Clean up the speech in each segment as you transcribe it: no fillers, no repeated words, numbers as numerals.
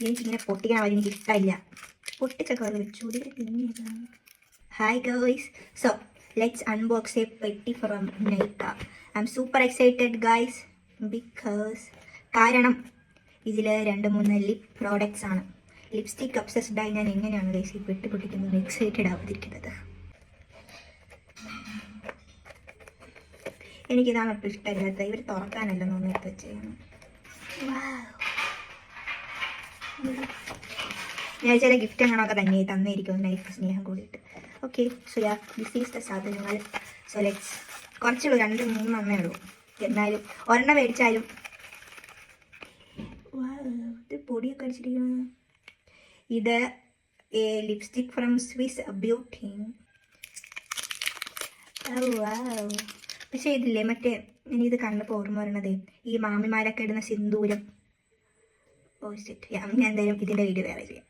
എനിക്കിങ്ങനെ പൊട്ടിക്കാൻ വരെ എനിക്ക് ഇഷ്ടമില്ല. പൊട്ടിച്ചൊക്കെ വരെ വെച്ചൂടി. Hi guys, so let's unbox a പെട്ടി from Nykaa. I'm super excited guys because കാരണം ഇതിൽ 2-3 ലിപ് പ്രോഡക്റ്റ്സ് ആണ്. ലിപ്സ്റ്റിക് ഒബ്സസ്ഡായി ഞാൻ എങ്ങനെയാണ് ഗൈസ് ഈ പെട്ടി പൊട്ടിക്കുന്നത് എക്സൈറ്റഡ് ആവാതിരിക്കുന്നത്. എനിക്കിതാണ് ഒട്ടും ഇഷ്ടമില്ലാത്ത. ഇവർ തുറക്കാനല്ല നോക്കി ചെയ്യണം. ഞാൻ ചില ഗിഫ്റ്റ് അങ്ങനെയൊക്കെ തന്നെ തന്നിരിക്കും നൈഫ് സ്നേഹം കൂടിയിട്ട്. Okay, so yeah this is the സാധനങ്ങൾ. സോ ലെറ്റ്സ് കുറച്ചുള്ളൂ, 2-3 ഉള്ളൂ. എന്നാലും ഒരെണ്ണം മേടിച്ചാലും ഇത് പൊടിയൊക്കെ അടിച്ചിരിക്കുന്നു. ഇത് ലിപ്സ്റ്റിക് ഫ്രം സ്വിസ് ബ്യൂട്ടി. പക്ഷേ ഇതില്ലേ മറ്റേ ഇനിയിത് കണ്ടപ്പോൾ ഓർമ്മ വരണത് ഈ മാമിമാരൊക്കെ ഇടുന്ന സിന്ദൂരം. ഞാൻ എന്തായാലും ഇതിൻ്റെ വീഡിയോ വേറെ ചെയ്യാം.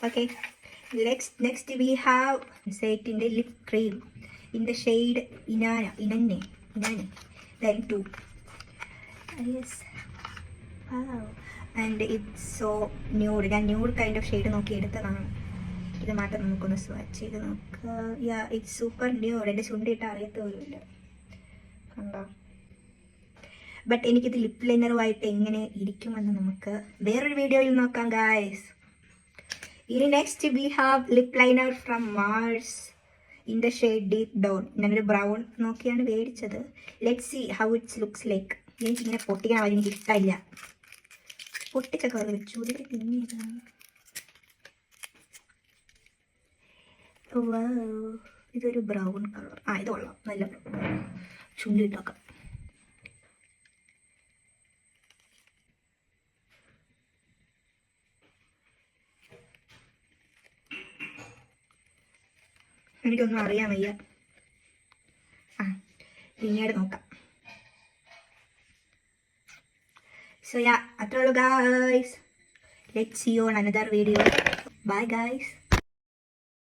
ഓക്കെ, നെക്സ്റ്റ് വി ഹാവ് സെറ്റിൻ്റെ lip cream in the shade ഇനാനി then 2. Yes, and it's so nude. ഞാൻ ന്യൂഡ് കൈൻഡ് ഓഫ് ഷെയ്ഡ് നോക്കി എടുത്തതാണ്. ഇത് മാത്രം നമുക്കൊന്ന് സ്വാച്ച് ചെയ്ത് നോക്കുക. Yeah, it's super nude. എൻ്റെ ചുണ്ടിട്ട് അറിയത്തോലുമില്ല, കണ്ടോ? ബട്ട് എനിക്കിത് ലിപ് ലൈനറുമായിട്ട് എങ്ങനെ ഇരിക്കുമെന്ന് നമുക്ക് വേറൊരു വീഡിയോയിൽ നോക്കാം ഗായ്സ്. ഇനി next we have lip liner from Mars in the shade deep down. ഞാനൊരു ബ്രൗൺ നോക്കിയാണ് മേടിച്ചത്. Let's see how it's looks like. എനിക്കിങ്ങനെ പൊട്ടിക്കാൻ വരെ എനിക്ക് ഇഷ്ടമില്ല. പൊട്ടിച്ചൊക്കെ വരെ വെച്ചൂടി. ഇതൊരു ബ്രൗൺ കളർ. ഇത് കൊള്ളാം, നല്ല ചുണ്ടിട്ടൊക്കെ. എനിക്കൊന്നും അറിയാൻ വയ്യ. പിന്നീട് നോക്കാം. സോ യാ, അത്രേ ഉള്ളൂ guys. Let's see you on another video. Bye guys.